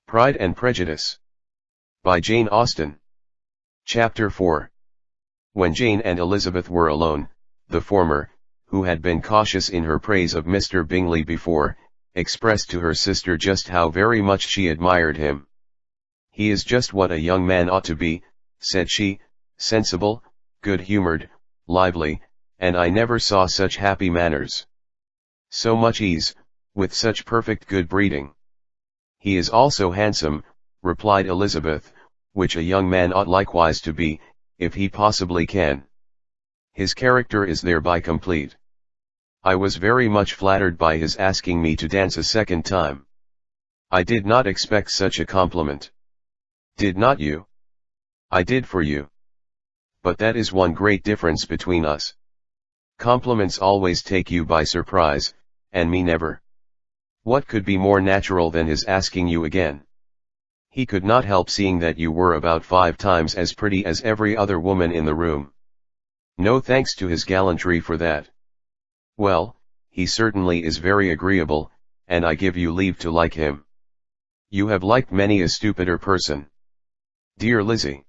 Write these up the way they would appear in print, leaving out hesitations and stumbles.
Pride and Prejudice. By Jane Austen. Chapter 4. When Jane and Elizabeth were alone, the former, who had been cautious in her praise of Mr. Bingley before, expressed to her sister just how very much she admired him. "He is just what a young man ought to be," said she, "sensible, good-humoured, lively, and I never saw such happy manners. So much ease, with such perfect good breeding." "He is also handsome," replied Elizabeth, "which a young man ought likewise to be, if he possibly can. His character is thereby complete. I was very much flattered by his asking me to dance a second time. I did not expect such a compliment." "Did not you?" "I did for you. But that is one great difference between us. Compliments always take you by surprise, and me never. What could be more natural than his asking you again? He could not help seeing that you were about 5 times as pretty as every other woman in the room. No thanks to his gallantry for that. Well, he certainly is very agreeable, and I give you leave to like him. You have liked many a stupider person." "Dear Lizzie.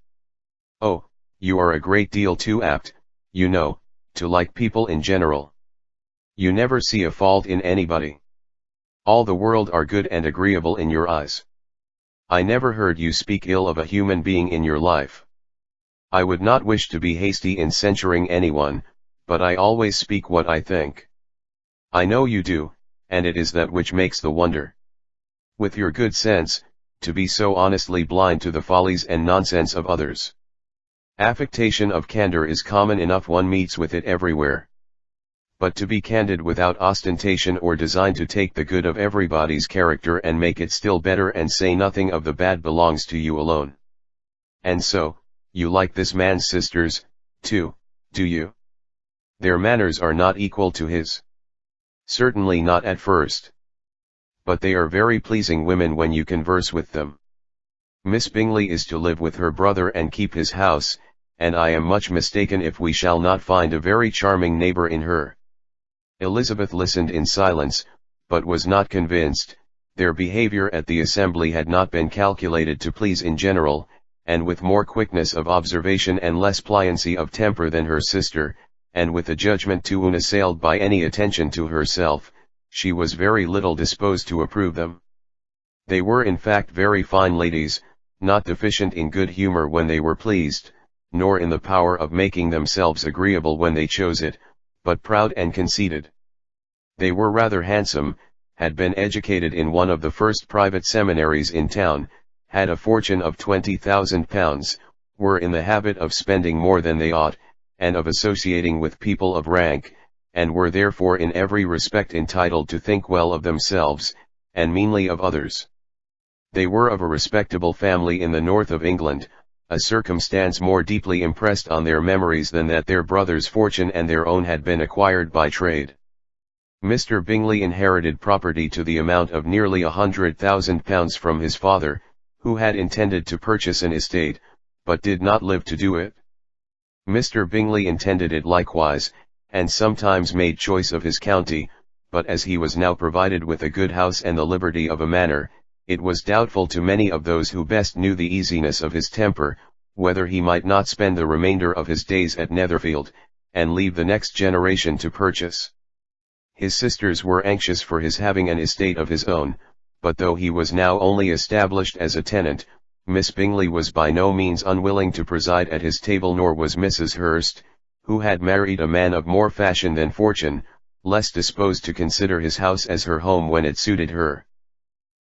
Oh, you are a great deal too apt, you know, to like people in general. You never see a fault in anybody. All the world are good and agreeable in your eyes. I never heard you speak ill of a human being in your life. I would not wish to be hasty in censuring anyone, but I always speak what I think. I know you do, and it is that which makes the wonder. With your good sense, to be so honestly blind to the follies and nonsense of others. Affectation of candor is common enough, one meets with it everywhere. But to be candid without ostentation or design to take the good of everybody's character and make it still better and say nothing of the bad belongs to you alone. And so, you like this man's sisters, too, do you? Their manners are not equal to his. Certainly not at first. But they are very pleasing women when you converse with them. Miss Bingley is to live with her brother and keep his house, and I am much mistaken if we shall not find a very charming neighbour in her." Elizabeth listened in silence, but was not convinced. Their behaviour at the assembly had not been calculated to please in general, and with more quickness of observation and less pliancy of temper than her sister, and with a judgment too unassailed by any attention to herself, she was very little disposed to approve them. They were in fact very fine ladies, not deficient in good humour when they were pleased, nor in the power of making themselves agreeable when they chose it, but proud and conceited. They were rather handsome, had been educated in one of the first private seminaries in town, had a fortune of £20,000, were in the habit of spending more than they ought, and of associating with people of rank, and were therefore in every respect entitled to think well of themselves, and meanly of others. They were of a respectable family in the north of England, a circumstance more deeply impressed on their memories than that their brother's fortune and their own had been acquired by trade. Mr. Bingley inherited property to the amount of nearly £100,000 from his father, who had intended to purchase an estate, but did not live to do it. Mr. Bingley intended it likewise, and sometimes made choice of his county, but as he was now provided with a good house and the liberty of a manor, it was doubtful to many of those who best knew the easiness of his temper, whether he might not spend the remainder of his days at Netherfield, and leave the next generation to purchase. His sisters were anxious for his having an estate of his own, but though he was now only established as a tenant, Miss Bingley was by no means unwilling to preside at his table, nor was Mrs. Hurst, who had married a man of more fashion than fortune, less disposed to consider his house as her home when it suited her.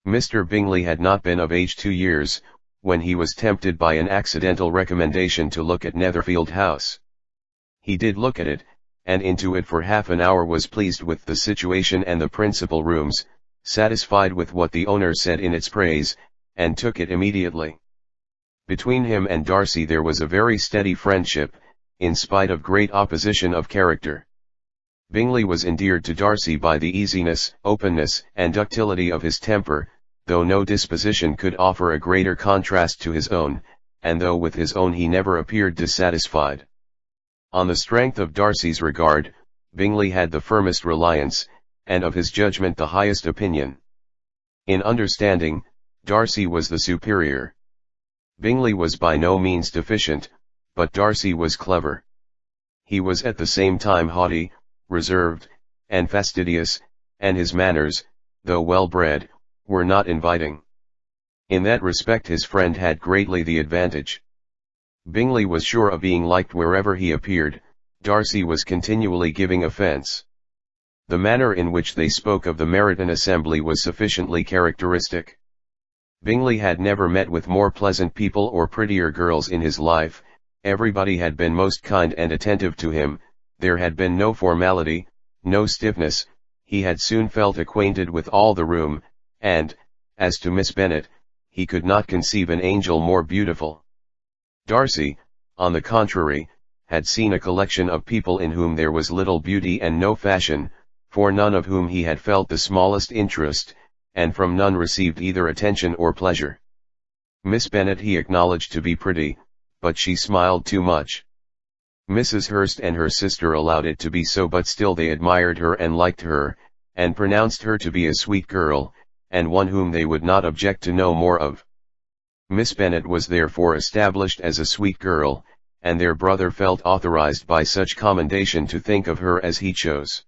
Mr. Bingley had not been of age 2 years, when he was tempted by an accidental recommendation to look at Netherfield House. He did look at it, and into it for half an hour, was pleased with the situation and the principal rooms, satisfied with what the owner said in its praise, and took it immediately. Between him and Darcy there was a very steady friendship, in spite of great opposition of character. Bingley was endeared to Darcy by the easiness, openness, and ductility of his temper, though no disposition could offer a greater contrast to his own, and though with his own he never appeared dissatisfied. On the strength of Darcy's regard, Bingley had the firmest reliance, and of his judgment the highest opinion. In understanding, Darcy was the superior. Bingley was by no means deficient, but Darcy was clever. He was at the same time haughty, reserved, and fastidious, and his manners, though well-bred, were not inviting. In that respect his friend had greatly the advantage. Bingley was sure of being liked wherever he appeared, Darcy was continually giving offence. The manner in which they spoke of the Meryton assembly was sufficiently characteristic. Bingley had never met with more pleasant people or prettier girls in his life, everybody had been most kind and attentive to him, there had been no formality, no stiffness, he had soon felt acquainted with all the room, and, as to Miss Bennet, he could not conceive an angel more beautiful. Darcy, on the contrary, had seen a collection of people in whom there was little beauty and no fashion, for none of whom he had felt the smallest interest, and from none received either attention or pleasure. Miss Bennet he acknowledged to be pretty, but she smiled too much. Mrs. Hurst and her sister allowed it to be so, but still they admired her and liked her, and pronounced her to be a sweet girl, and one whom they would not object to know more of. Miss Bennet was therefore established as a sweet girl, and their brother felt authorized by such commendation to think of her as he chose.